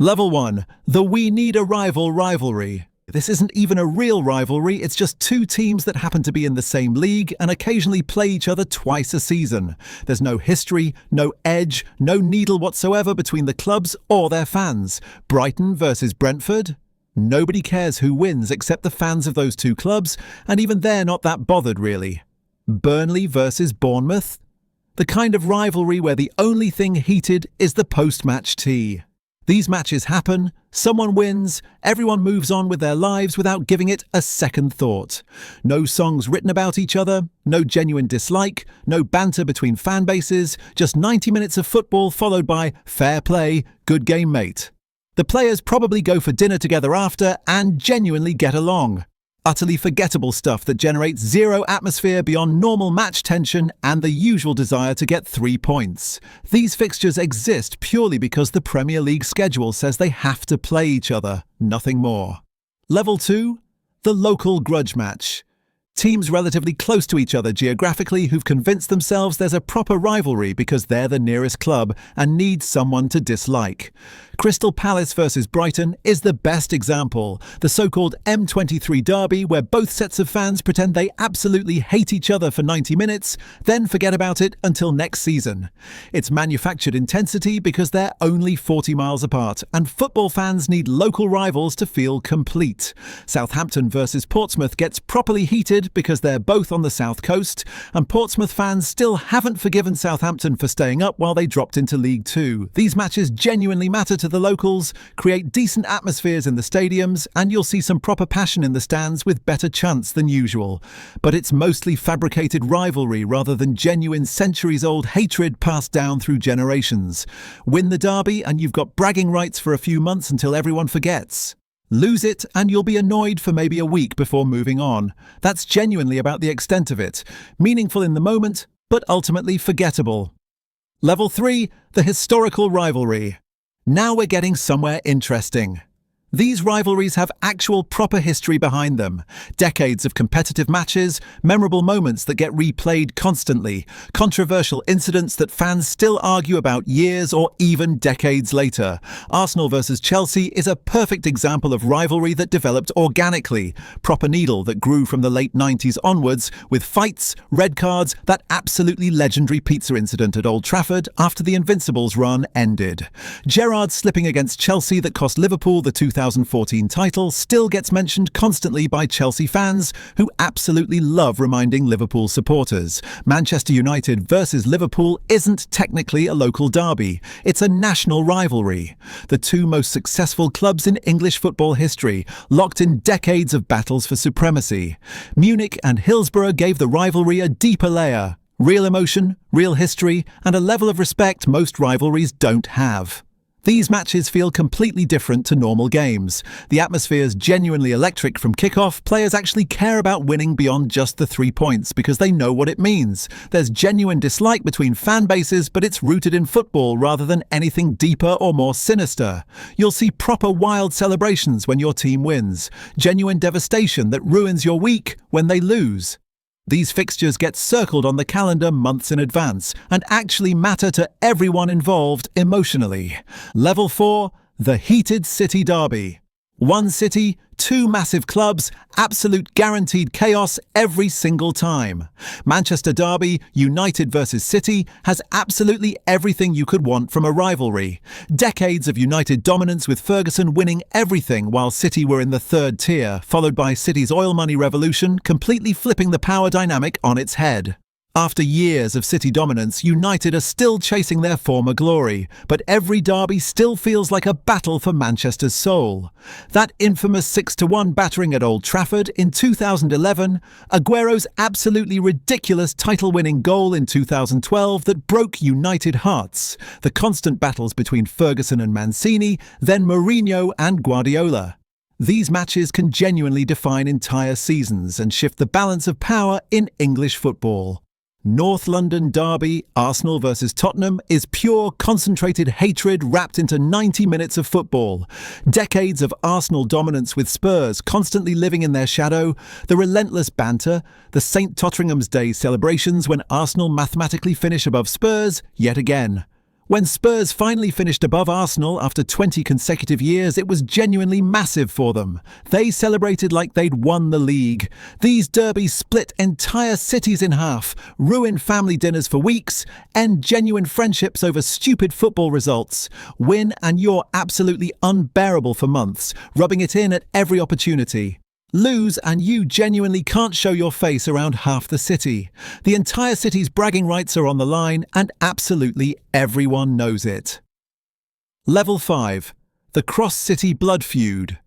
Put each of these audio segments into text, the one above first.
Level 1. The We Need a Rival rivalry. This isn't even a real rivalry, it's just two teams that happen to be in the same league and occasionally play each other twice a season. There's no history, no edge, no needle whatsoever between the clubs or their fans. Brighton versus Brentford? Nobody cares who wins except the fans of those two clubs, and even they're not that bothered really. Burnley versus Bournemouth? The kind of rivalry where the only thing heated is the post-match tea. These matches happen, someone wins, everyone moves on with their lives without giving it a second thought. No songs written about each other, no genuine dislike, no banter between fan bases, just 90 minutes of football followed by fair play, good game mate. The players probably go for dinner together after and genuinely get along. Utterly forgettable stuff that generates zero atmosphere beyond normal match tension and the usual desire to get 3 points. These fixtures exist purely because the Premier League schedule says they have to play each other, nothing more. Level 2. The Local Grudge Match. Teams relatively close to each other geographically who've convinced themselves there's a proper rivalry because they're the nearest club and need someone to dislike. Crystal Palace versus Brighton is the best example, the so-called M23 derby where both sets of fans pretend they absolutely hate each other for 90 minutes, then forget about it until next season. It's manufactured intensity because they're only 40 miles apart, and football fans need local rivals to feel complete. Southampton versus Portsmouth gets properly heated because they're both on the south coast, and Portsmouth fans still haven't forgiven Southampton for staying up while they dropped into League Two. These matches genuinely matter to the locals, create decent atmospheres in the stadiums, and you'll see some proper passion in the stands with better chants than usual. But it's mostly fabricated rivalry rather than genuine centuries-old hatred passed down through generations. Win the derby and you've got bragging rights for a few months until everyone forgets. Lose it and you'll be annoyed for maybe a week before moving on. That's genuinely about the extent of it. Meaningful in the moment, but ultimately forgettable. Level 3. The Historical Rivalry. Now we're getting somewhere interesting. These rivalries have actual proper history behind them. Decades of competitive matches, memorable moments that get replayed constantly, controversial incidents that fans still argue about years or even decades later. Arsenal versus Chelsea is a perfect example of rivalry that developed organically. Proper needle that grew from the late 90s onwards, with fights, red cards, that absolutely legendary pizza incident at Old Trafford after the Invincibles run ended. Gerrard's slipping against Chelsea that cost Liverpool the 2014 title still gets mentioned constantly by Chelsea fans who absolutely love reminding Liverpool supporters. Manchester United versus Liverpool isn't technically a local derby, it's a national rivalry. The two most successful clubs in English football history, locked in decades of battles for supremacy. Munich and Hillsborough gave the rivalry a deeper layer. Real emotion, real history, and a level of respect most rivalries don't have. These matches feel completely different to normal games. The atmosphere's genuinely electric from kickoff. Players actually care about winning beyond just the 3 points because they know what it means. There's genuine dislike between fan bases, but it's rooted in football rather than anything deeper or more sinister. You'll see proper wild celebrations when your team wins. Genuine devastation that ruins your week when they lose. These fixtures get circled on the calendar months in advance and actually matter to everyone involved emotionally. Level 4. The Heated City Derby. One city, two massive clubs, absolute guaranteed chaos every single time. Manchester Derby, United versus City, has absolutely everything you could want from a rivalry. Decades of United dominance with Ferguson winning everything while City were in the third tier, followed by City's oil money revolution, completely flipping the power dynamic on its head. After years of City dominance, United are still chasing their former glory, but every derby still feels like a battle for Manchester's soul. That infamous 6-1 battering at Old Trafford in 2011, Aguero's absolutely ridiculous title-winning goal in 2012 that broke United hearts, the constant battles between Ferguson and Mancini, then Mourinho and Guardiola. These matches can genuinely define entire seasons and shift the balance of power in English football. North London derby, Arsenal versus Tottenham, is pure, concentrated hatred wrapped into 90 minutes of football. Decades of Arsenal dominance with Spurs constantly living in their shadow, the relentless banter, the St Totteringham's Day celebrations when Arsenal mathematically finish above Spurs yet again. When Spurs finally finished above Arsenal after 20 consecutive years, it was genuinely massive for them. They celebrated like they'd won the league. These derbies split entire cities in half, ruin family dinners for weeks, end genuine friendships over stupid football results, win and you're absolutely unbearable for months, rubbing it in at every opportunity. Lose and you genuinely can't show your face around half the city. The entire city's bragging rights are on the line and absolutely everyone knows it. Level 5. The Cross-City Blood Feud.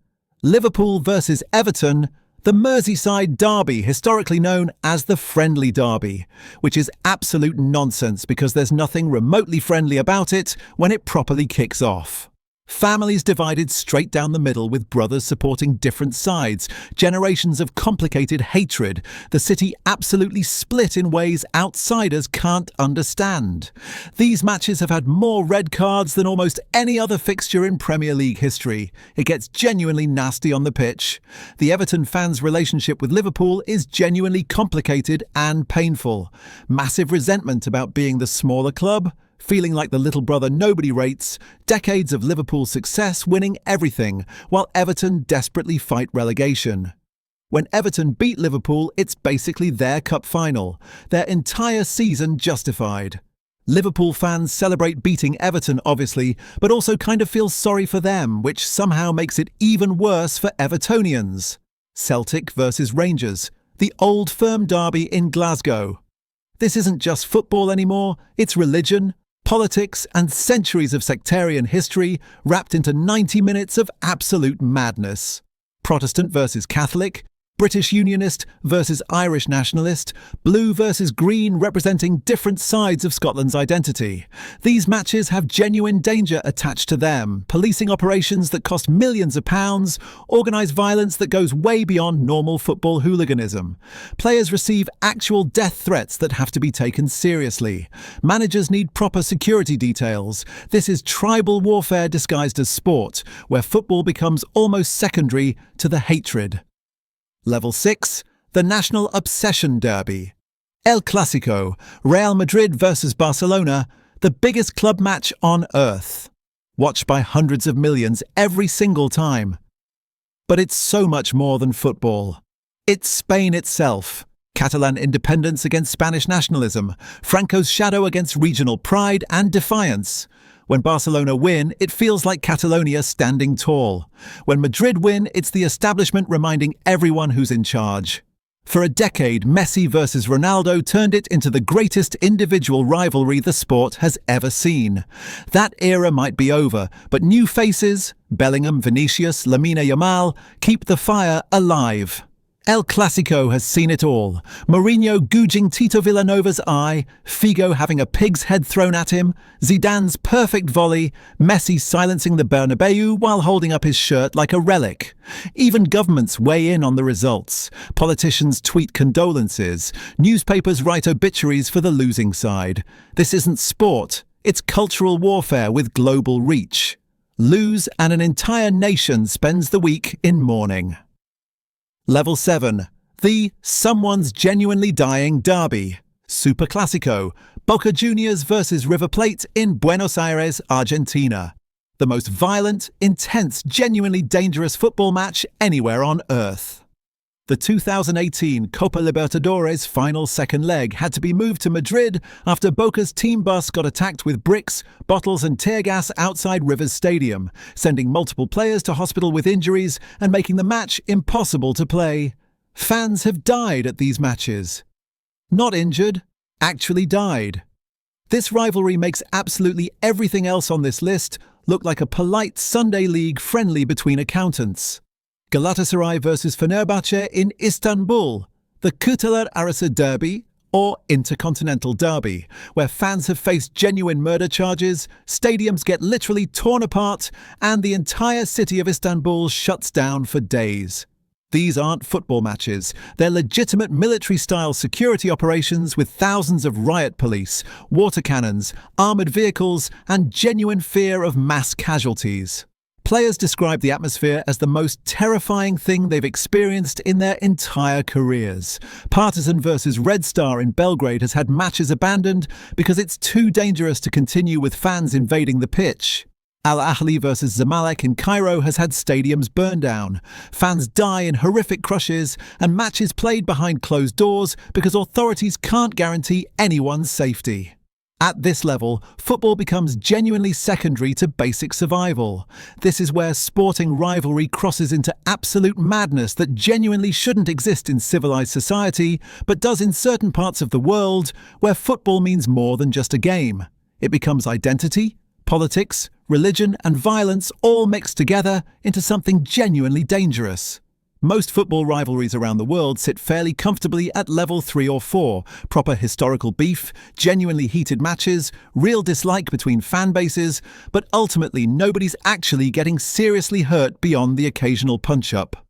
Liverpool versus Everton, the Merseyside derby, historically known as the Friendly Derby, which is absolute nonsense because there's nothing remotely friendly about it when it properly kicks off. Families divided straight down the middle with brothers supporting different sides, generations of complicated hatred, the city absolutely split in ways outsiders can't understand. These matches have had more red cards than almost any other fixture in Premier League history. It gets genuinely nasty on the pitch. The Everton fans' relationship with Liverpool is genuinely complicated and painful. Massive resentment about being the smaller club, feeling like the little brother nobody rates, decades of Liverpool success winning everything, while Everton desperately fight relegation. When Everton beat Liverpool, it's basically their cup final, their entire season justified. Liverpool fans celebrate beating Everton, obviously, but also kind of feel sorry for them, which somehow makes it even worse for Evertonians. Celtic versus Rangers, the Old Firm derby in Glasgow. This isn't just football anymore, it's religion, politics and centuries of sectarian history wrapped into 90 minutes of absolute madness. Protestant versus Catholic, British Unionist versus Irish Nationalist, blue versus green representing different sides of Scotland's identity. These matches have genuine danger attached to them, policing operations that cost millions of pounds, organised violence that goes way beyond normal football hooliganism. Players receive actual death threats that have to be taken seriously. Managers need proper security details. This is tribal warfare disguised as sport, where football becomes almost secondary to the hatred. Level 6. The National Obsession Derby. El Clásico, Real Madrid versus Barcelona, the biggest club match on earth. Watched by hundreds of millions every single time. But it's so much more than football. It's Spain itself. Catalan independence against Spanish nationalism, Franco's shadow against regional pride and defiance. When Barcelona win, it feels like Catalonia standing tall. When Madrid win, it's the establishment reminding everyone who's in charge. For a decade, Messi versus Ronaldo turned it into the greatest individual rivalry the sport has ever seen. That era might be over, but new faces, Bellingham, Vinicius, Lamine Yamal, keep the fire alive. El Clásico has seen it all. Mourinho gouging Tito Villanova's eye, Figo having a pig's head thrown at him, Zidane's perfect volley, Messi silencing the Bernabeu while holding up his shirt like a relic. Even governments weigh in on the results. Politicians tweet condolences. Newspapers write obituaries for the losing side. This isn't sport. It's cultural warfare with global reach. Lose and an entire nation spends the week in mourning. Level 7. The Someone's Genuinely Dying Derby. Super Clásico, Boca Juniors versus River Plate in Buenos Aires, Argentina. The most violent, intense, genuinely dangerous football match anywhere on earth. The 2018 Copa Libertadores final second leg had to be moved to Madrid after Boca's team bus got attacked with bricks, bottles and tear gas outside River's stadium, sending multiple players to hospital with injuries and making the match impossible to play. Fans have died at these matches. Not injured, actually died. This rivalry makes absolutely everything else on this list look like a polite Sunday league friendly between accountants. Galatasaray versus Fenerbahce in Istanbul, the Kırklar Arası Derby, or Intercontinental Derby, where fans have faced genuine murder charges, stadiums get literally torn apart, and the entire city of Istanbul shuts down for days. These aren't football matches. They're legitimate military-style security operations with thousands of riot police, water cannons, armoured vehicles, and genuine fear of mass casualties. Players describe the atmosphere as the most terrifying thing they've experienced in their entire careers. Partizan versus Red Star in Belgrade has had matches abandoned because it's too dangerous to continue with fans invading the pitch. Al Ahly versus Zamalek in Cairo has had stadiums burned down. Fans die in horrific crushes and matches played behind closed doors because authorities can't guarantee anyone's safety. At this level, football becomes genuinely secondary to basic survival. This is where sporting rivalry crosses into absolute madness that genuinely shouldn't exist in civilized society, but does in certain parts of the world, where football means more than just a game. It becomes identity, politics, religion, and violence all mixed together into something genuinely dangerous. Most football rivalries around the world sit fairly comfortably at level 3 or 4, proper historical beef, genuinely heated matches, real dislike between fan bases, but ultimately nobody's actually getting seriously hurt beyond the occasional punch-up.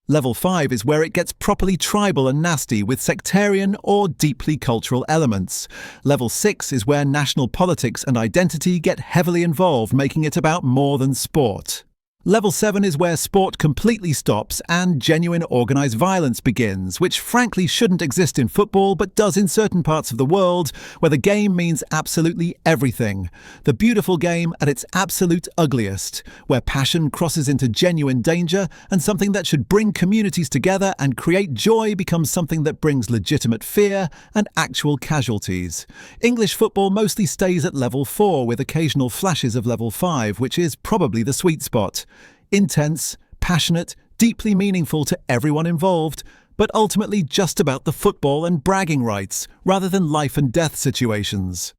Level 5 is where it gets properly tribal and nasty with sectarian or deeply cultural elements. Level 6 is where national politics and identity get heavily involved, making it about more than sport. Level 7 is where sport completely stops and genuine organised violence begins, which frankly shouldn't exist in football but does in certain parts of the world where the game means absolutely everything. The beautiful game at its absolute ugliest, where passion crosses into genuine danger and something that should bring communities together and create joy becomes something that brings legitimate fear and actual casualties. English football mostly stays at level 4 with occasional flashes of level 5, which is probably the sweet spot. Intense, passionate, deeply meaningful to everyone involved, but ultimately just about the football and bragging rights, rather than life and death situations.